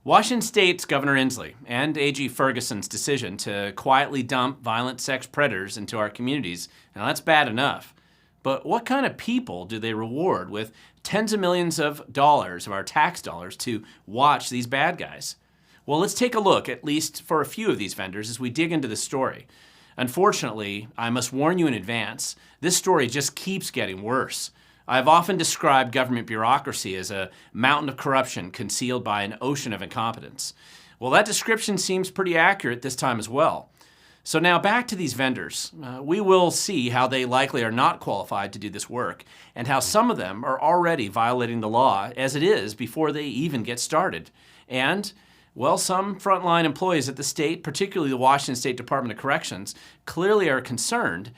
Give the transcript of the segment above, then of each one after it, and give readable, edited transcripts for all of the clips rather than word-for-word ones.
Washington State's Governor Inslee and AG Ferguson's decision to quietly dump violent sex predators into our communities, now that's bad enough. But what kind of people do they reward with tens of millions of dollars of our tax dollars to watch these bad guys? Well, let's take a look, at least for a few of these vendors, as we dig into this story. Unfortunately, I must warn you in advance, this story just keeps getting worse. I've often described government bureaucracy as a mountain of corruption concealed by an ocean of incompetence. Well, that description seems pretty accurate this time as well. So now back to these vendors. We will see how they likely are not qualified to do this work, and how some of them are already violating the law as it is before they even get started. And, well, some frontline employees at the state, particularly the Washington State Department of Corrections, clearly are concerned.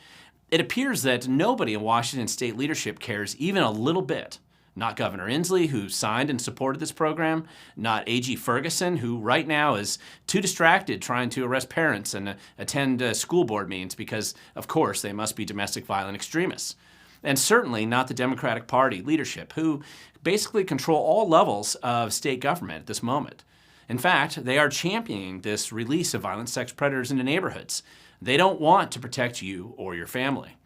It appears that nobody in Washington State leadership cares even a little bit. Not Governor Inslee, who signed and supported this program, not AG Ferguson, who right now is too distracted trying to arrest parents and attend school board meetings because, of course, they must be domestic violent extremists. And certainly not the Democratic Party leadership, who basically control all levels of state government at this moment. In fact, they are championing this release of violent sex predators into neighborhoods. They don't want to protect you or your family.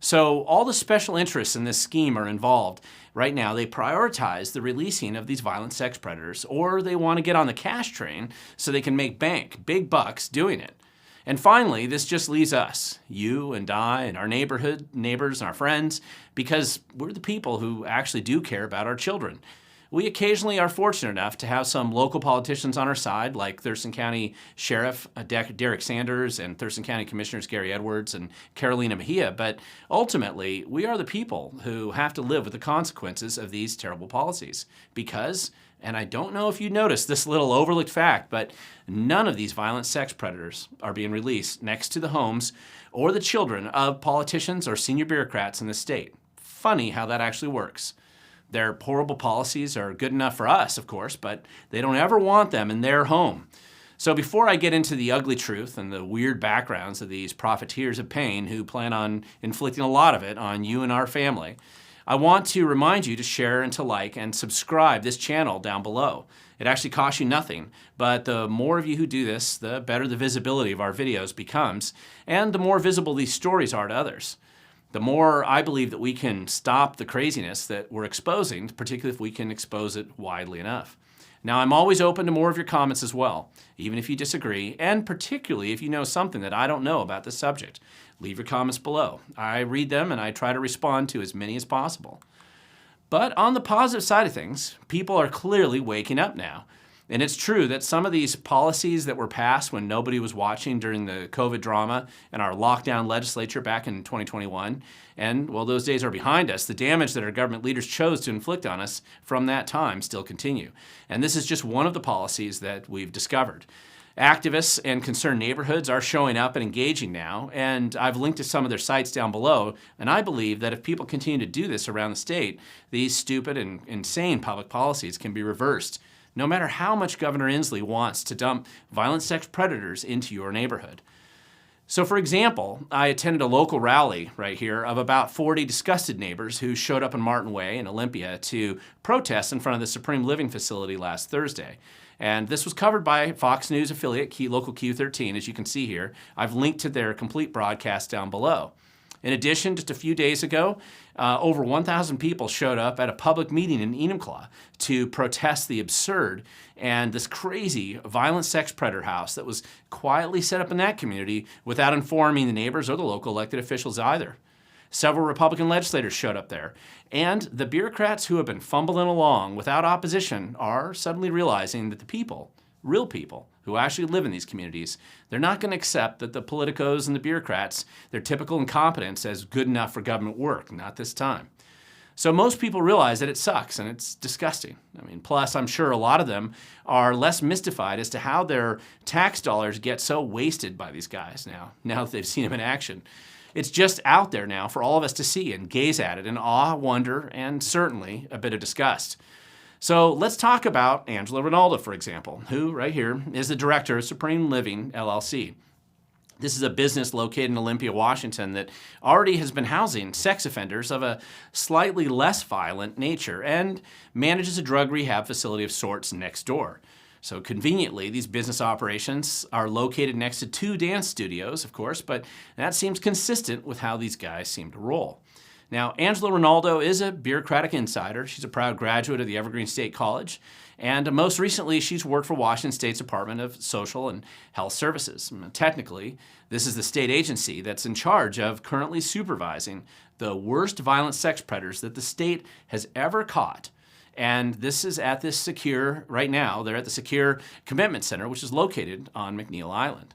So all the special interests in this scheme are involved. Right now, they prioritize the releasing of these violent sex predators, or they want to get on the cash train so they can make bank, big bucks doing it. And finally, this just leaves us, you and I and our neighborhood, neighbors and our friends, because we're the people who actually do care about our children. We occasionally are fortunate enough to have some local politicians on our side, like Thurston County Sheriff Derek Sanders and Thurston County Commissioners Gary Edwards and Carolina Mejia, but ultimately, we are the people who have to live with the consequences of these terrible policies. Because, and I don't know if you noticed this little overlooked fact, but none of these violent sex predators are being released next to the homes or the children of politicians or senior bureaucrats in the state. Funny how that actually works. Their horrible policies are good enough for us, of course, but they don't ever want them in their home. So before I get into the ugly truth and the weird backgrounds of these profiteers of pain who plan on inflicting a lot of it on you and our family, I want to remind you to share and to like and subscribe this channel down below. It actually costs you nothing, but the more of you who do this, the better the visibility of our videos becomes, and the more visible these stories are to others. The more I believe that we can stop the craziness that we're exposing, particularly if we can expose it widely enough. Now, I'm always open to more of your comments as well, even if you disagree, and particularly if you know something that I don't know about the subject. Leave your comments below. I read them and I try to respond to as many as possible. But on the positive side of things, people are clearly waking up now. And it's true that some of these policies that were passed when nobody was watching during the COVID drama and our lockdown legislature back in 2021, and well, those days are behind us, the damage that our government leaders chose to inflict on us from that time still continue. And this is just one of the policies that we've discovered. Activists and concerned neighborhoods are showing up and engaging now, and I've linked to some of their sites down below, and I believe that if people continue to do this around the state, these stupid and insane public policies can be reversed, no matter how much Governor Inslee wants to dump violent sex predators into your neighborhood. So for example, I attended a local rally right here of about 40 disgusted neighbors who showed up in Martin Way in Olympia to protest in front of the Supreme Living facility last Thursday. And this was covered by Fox News affiliate local Q13, as you can see here. I've linked to their complete broadcast down below. In addition, just a few days ago, over 1,000 people showed up at a public meeting in Enumclaw to protest the absurd and this crazy violent sex predator house that was quietly set up in that community without informing the neighbors or the local elected officials either. Several Republican legislators showed up there, and the bureaucrats who have been fumbling along without opposition are suddenly realizing that the people, real people, who actually live in these communities, they're not going to accept that the politicos and the bureaucrats, their typical incompetence as good enough for government work, not this time. So most people realize that it sucks and it's disgusting. I mean, plus I'm sure a lot of them are less mystified as to how their tax dollars get so wasted by these guys now that they've seen them in action. It's just out there now for all of us to see and gaze at it in awe, wonder, and certainly a bit of disgust. So let's talk about Angela Rinaldo, for example, who right here is the director of Supreme Living, LLC. This is a business located in Olympia, Washington that already has been housing sex offenders of a slightly less violent nature and manages a drug rehab facility of sorts next door. So conveniently, these business operations are located next to 2 dance studios, of course, but that seems consistent with how these guys seem to roll. Now, Angela Rinaldo is a bureaucratic insider. She's a proud graduate of the Evergreen State College, and most recently, she's worked for Washington State's Department of Social and Health Services. Technically, this is the state agency that's in charge of currently supervising the worst violent sex predators that the state has ever caught. And this is at this secure, right now, they're at the Secure Commitment Center, which is located on McNeil Island.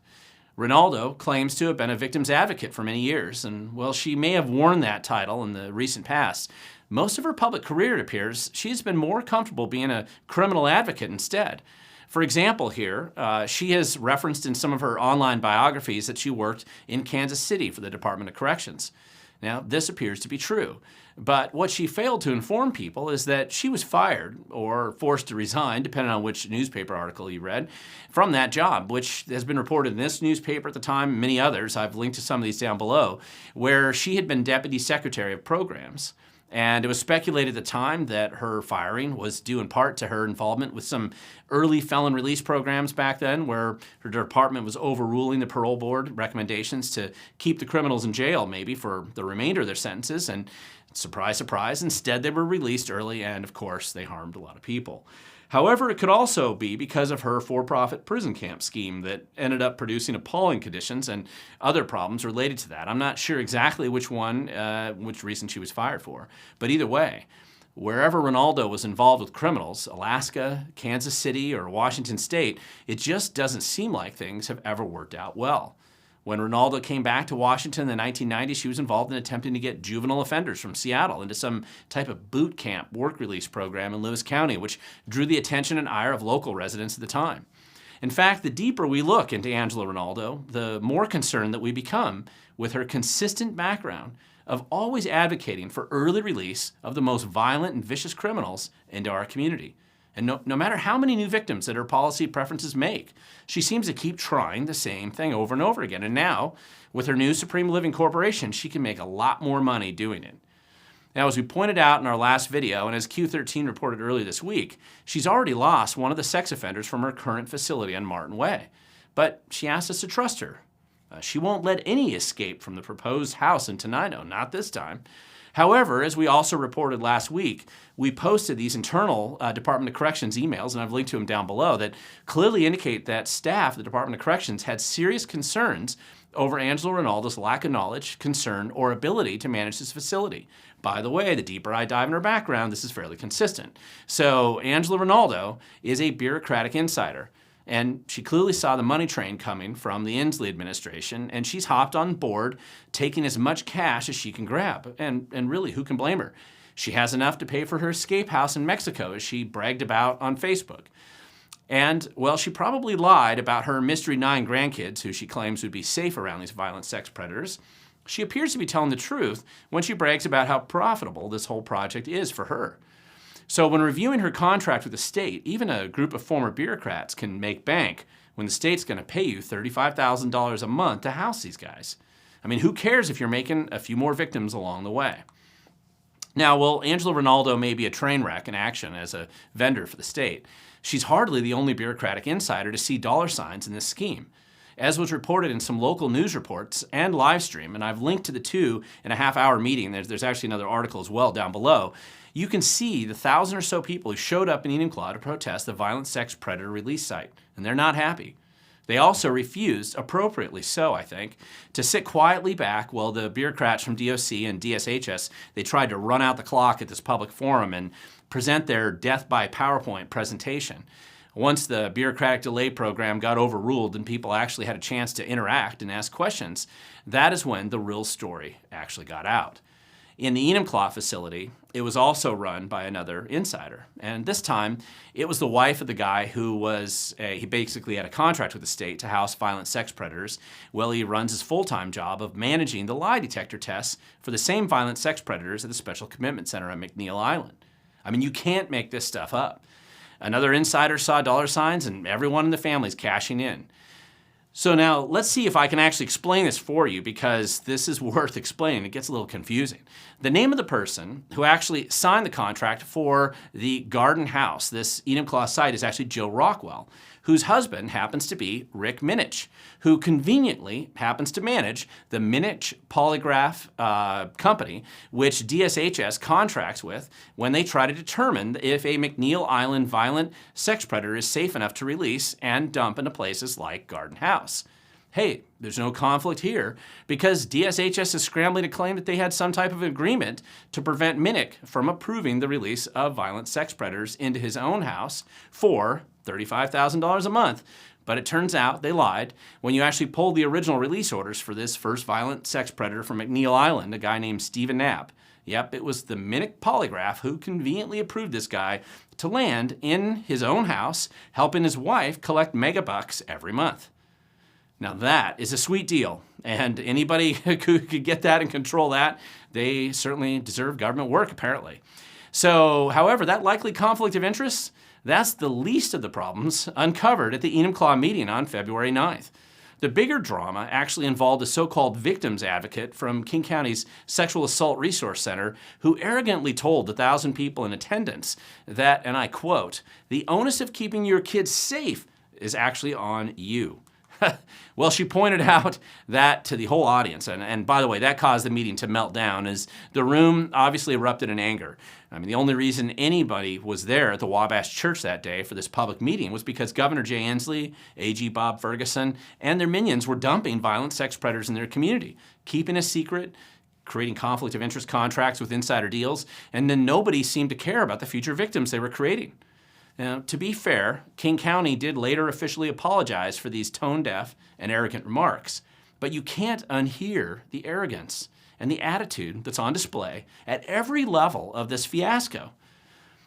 Rinaldo claims to have been a victim's advocate for many years, and while she may have worn that title in the recent past, most of her public career, it appears, she's been more comfortable being a criminal advocate instead. For example here, she has referenced in some of her online biographies that she worked in Kansas City for the Department of Corrections. Now, this appears to be true, but what she failed to inform people is that she was fired or forced to resign, depending on which newspaper article you read, from that job, which has been reported in this newspaper at the time, many others. I've linked to some of these down below, where she had been Deputy Secretary of Programs. And it was speculated at the time that her firing was due in part to her involvement with some early felon release programs back then, where her department was overruling the parole board recommendations to keep the criminals in jail maybe for the remainder of their sentences. And surprise, surprise, instead they were released early, and of course they harmed a lot of people. However, it could also be because of her for-profit prison camp scheme that ended up producing appalling conditions and other problems related to that. I'm not sure exactly which reason she was fired for, but either way, wherever Rinaldo was involved with criminals, Alaska, Kansas City, or Washington State, it just doesn't seem like things have ever worked out well. When Rinaldo came back to Washington in the 1990s, she was involved in attempting to get juvenile offenders from Seattle into some type of boot camp work release program in Lewis County, which drew the attention and ire of local residents at the time. In fact, the deeper we look into Angela Rinaldo, the more concerned that we become with her consistent background of always advocating for early release of the most violent and vicious criminals into our community. And no matter how many new victims that her policy preferences make, she seems to keep trying the same thing over and over again. And now, with her new Supreme Living Corporation, she can make a lot more money doing it. Now, as we pointed out in our last video, and as Q13 reported earlier this week, she's already lost one of the sex offenders from her current facility on Martin Way. But she asked us to trust her. She won't let any escape from the proposed house in Tenino, not this time. However, as we also reported last week, we posted these internal Department of Corrections emails, and I've linked to them down below, that clearly indicate that staff at the Department of Corrections had serious concerns over Angela Rinaldo's lack of knowledge, concern, or ability to manage this facility. By the way, the deeper I dive in her background, this is fairly consistent. So Angela Rinaldo is a bureaucratic insider. And she clearly saw the money train coming from the Inslee administration, and she's hopped on board, taking as much cash as she can grab. And really, who can blame her? She has enough to pay for her escape house in Mexico, as she bragged about on Facebook. And, well, she probably lied about her Mystery 9 grandkids, who she claims would be safe around these violent sex predators. She appears to be telling the truth when she brags about how profitable this whole project is for her. So when reviewing her contract with the state, even a group of former bureaucrats can make bank when the state's going to pay you $35,000 a month to house these guys. I mean, who cares if you're making a few more victims along the way? Now, while Angela Rinaldo may be a train wreck in action as a vendor for the state, she's hardly the only bureaucratic insider to see dollar signs in this scheme. As was reported in some local news reports and live stream, and I've linked to the 2.5-hour meeting, there's actually another article as well down below, you can see the 1,000 or so people who showed up in Enumclaw to protest the violent sex predator release site, and they're not happy. They also refused, appropriately so I think, to sit quietly back while the bureaucrats from DOC and DSHS, they tried to run out the clock at this public forum and present their death by PowerPoint presentation. Once the bureaucratic delay program got overruled and people actually had a chance to interact and ask questions, that is when the real story actually got out. In the Enumclaw facility, it was also run by another insider. And this time, it was the wife of the guy who he basically had a contract with the state to house violent sex predators. Well, he runs his full-time job of managing the lie detector tests for the same violent sex predators at the Special Commitment Center on McNeil Island. I mean, you can't make this stuff up. Another insider saw dollar signs, and everyone in the family is cashing in. So now let's see if I can actually explain this for you, because this is worth explaining. It gets a little confusing. The name of the person who actually signed the contract for the garden house, this Enumclaw site, is actually Joe Rockwell, whose husband happens to be Rick Minich, who conveniently happens to manage the Minich Polygraph company, which DSHS contracts with when they try to determine if a McNeil Island violent sex predator is safe enough to release and dump into places like Garden House. Hey, there's no conflict here, because DSHS is scrambling to claim that they had some type of agreement to prevent Minich from approving the release of violent sex predators into his own house for $35,000 a month. But it turns out they lied when you actually pulled the original release orders for this first violent sex predator from McNeil Island, a guy named Stephen Knapp. Yep, it was the Minich Polygraph who conveniently approved this guy to land in his own house, helping his wife collect megabucks every month. Now that is a sweet deal, and anybody who could get that and control that, they certainly deserve government work, apparently. So, however, that likely conflict of interest, that's the least of the problems uncovered at the Enumclaw meeting on February 9th. The bigger drama actually involved a so-called victims advocate from King County's Sexual Assault Resource Center who arrogantly told the 1,000 people in attendance that, and I quote, "the onus of keeping your kids safe is actually on you." Well, she pointed out that to the whole audience, and by the way, that caused the meeting to melt down as the room obviously erupted in anger. I mean, the only reason anybody was there at the Wabash Church that day for this public meeting was because Governor Jay Inslee, AG Bob Ferguson, and their minions were dumping violent sex predators in their community, keeping a secret, creating conflict of interest contracts with insider deals, and then nobody seemed to care about the future victims they were creating. Now, to be fair, King County did later officially apologize for these tone-deaf and arrogant remarks, but you can't unhear the arrogance and the attitude that's on display at every level of this fiasco.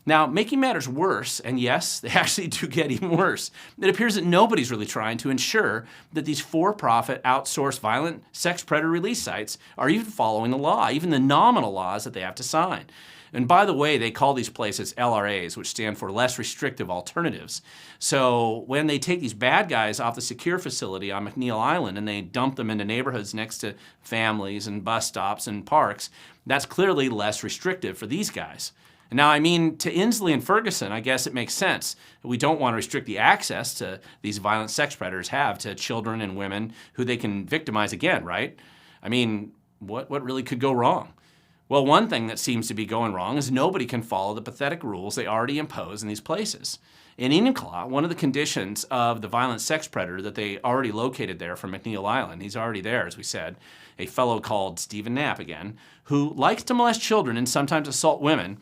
Now, making matters worse, and yes, they actually do get even worse, it appears that nobody's really trying to ensure that these for-profit outsourced violent sex predator release sites are even following the law, even the nominal laws that they have to sign. And by the way, they call these places LRAs, which stand for less restrictive alternatives. So when they take these bad guys off the secure facility on McNeil Island and they dump them into neighborhoods next to families and bus stops and parks, that's clearly less restrictive for these guys. Now, I mean, to Inslee and Ferguson, I guess it makes sense. We don't want to restrict the access to these violent sex predators have to children and women who they can victimize again, right? I mean, what really could go wrong? Well, one thing that seems to be going wrong is nobody can follow the pathetic rules they already impose in these places. In Enumclaw, one of the conditions of the violent sex predator that they already located there from McNeil Island, he's already there, as we said, a fellow called Stephen Knapp again, who likes to molest children and sometimes assault women.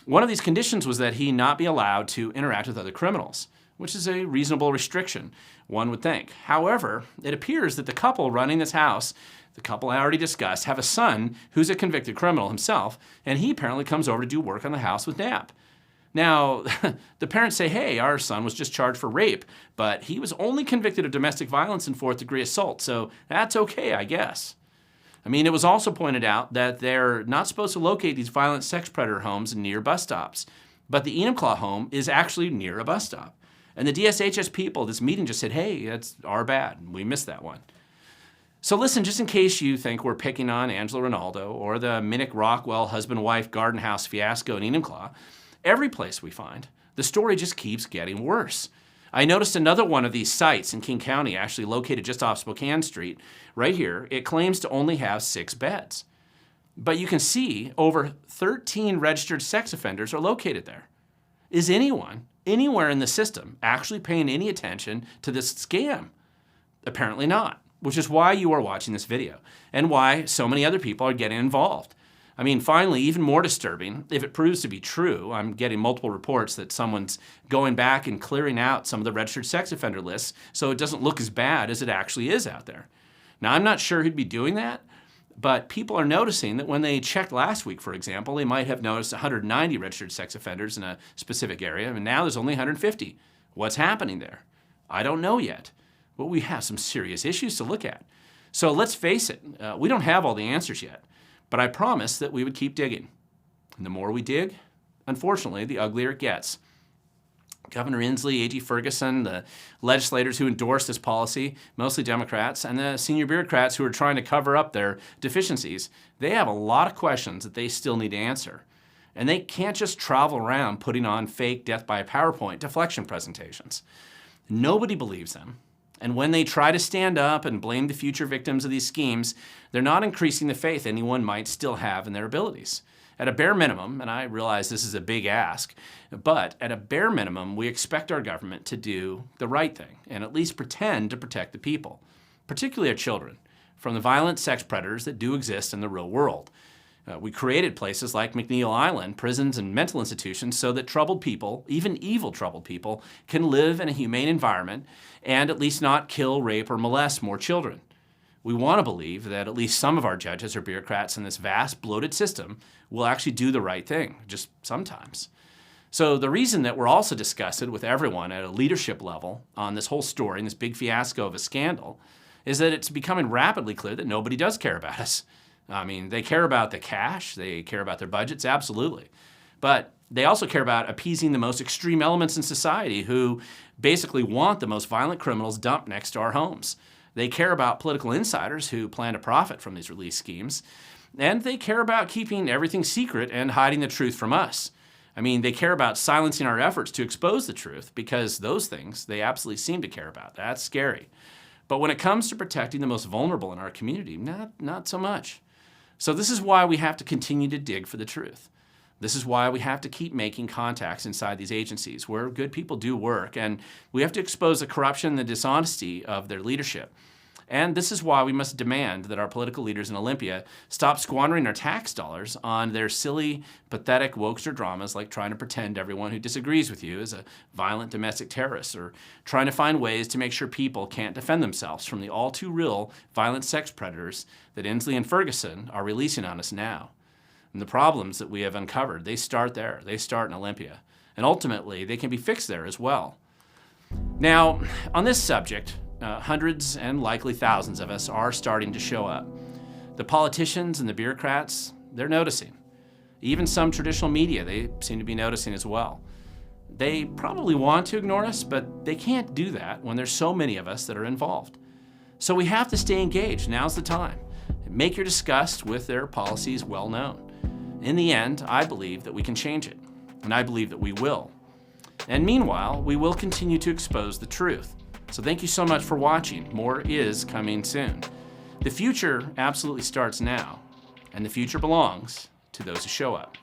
One of these conditions was that he not be allowed to interact with other criminals, which is a reasonable restriction, one would think. However, it appears that the couple running this house, the couple I already discussed, have a son who's a convicted criminal himself, and he apparently comes over to do work on the house with Knapp. Now, the parents say, hey, our son was just charged for rape, but he was only convicted of domestic violence and fourth-degree assault, so that's okay, I guess. I mean, it was also pointed out that they're not supposed to locate these violent sex predator homes near bus stops, but the Enumclaw home is actually near a bus stop. And the DSHS people at this meeting just said, hey, that's our bad. We missed that one. So listen, just in case you think we're picking on Angela Rinaldo or the Minich Rockwell husband-wife garden house fiasco in Enumclaw, every place we find, the story just keeps getting worse. I noticed another one of these sites in King County, actually located just off Spokane Street, right here. It claims to only have 6 beds. But you can see over 13 registered sex offenders are located there. Is anyone, anywhere in the system, actually paying any attention to this scam? Apparently not, which is why you are watching this video and why so many other people are getting involved. I mean, finally, even more disturbing, if it proves to be true, I'm getting multiple reports that someone's going back and clearing out some of the registered sex offender lists so it doesn't look as bad as it actually is out there. Now, I'm not sure who'd be doing that, but people are noticing that when they checked last week, for example, they might have noticed 190 registered sex offenders in a specific area, and now there's only 150. What's happening there? I don't know yet, but we have some serious issues to look at. So let's face it, we don't have all the answers yet. But I promised that we would keep digging. And the more we dig, unfortunately, the uglier it gets. Governor Inslee, A.G. Ferguson, the legislators who endorsed this policy, mostly Democrats, and the senior bureaucrats who are trying to cover up their deficiencies, they have a lot of questions that they still need to answer. And they can't just travel around putting on fake death by PowerPoint deflection presentations. Nobody believes them. And when they try to stand up and blame the future victims of these schemes, they're not increasing the faith anyone might still have in their abilities. At a bare minimum, and I realize this is a big ask, but at a bare minimum, we expect our government to do the right thing and at least pretend to protect the people, particularly our children, from the violent sex predators that do exist in the real world. We created places like McNeil Island, prisons and mental institutions, so that troubled people, even evil troubled people, can live in a humane environment and at least not kill, rape, or molest more children. We want to believe that at least some of our judges or bureaucrats in this vast, bloated system will actually do the right thing, just sometimes. So the reason that we're also disgusted with everyone at a leadership level on this whole story and this big fiasco of a scandal is that it's becoming rapidly clear that nobody does care about us. I mean, they care about the cash, they care about their budgets, absolutely. But they also care about appeasing the most extreme elements in society who basically want the most violent criminals dumped next to our homes. They care about political insiders who plan to profit from these release schemes. And they care about keeping everything secret and hiding the truth from us. I mean, they care about silencing our efforts to expose the truth because those things they absolutely seem to care about. That's scary. But when it comes to protecting the most vulnerable in our community, not so much. So this is why we have to continue to dig for the truth. This is why we have to keep making contacts inside these agencies where good people do work, and we have to expose the corruption and the dishonesty of their leadership. And this is why we must demand that our political leaders in Olympia stop squandering our tax dollars on their silly, pathetic wokester dramas like trying to pretend everyone who disagrees with you is a violent domestic terrorist, or trying to find ways to make sure people can't defend themselves from the all-too-real violent sex predators that Inslee and Ferguson are releasing on us now. And the problems that we have uncovered, they start there. They start in Olympia. And ultimately, they can be fixed there as well. Now, on this subject, hundreds and likely thousands of us are starting to show up. The politicians and the bureaucrats, they're noticing. Even some traditional media, they seem to be noticing as well. They probably want to ignore us, but they can't do that when there's so many of us that are involved. So we have to stay engaged. Now's the time. Make your disgust with their policies well known. In the end, I believe that we can change it, and I believe that we will. And meanwhile, we will continue to expose the truth. So thank you so much for watching. More is coming soon. The future absolutely starts now, and the future belongs to those who show up.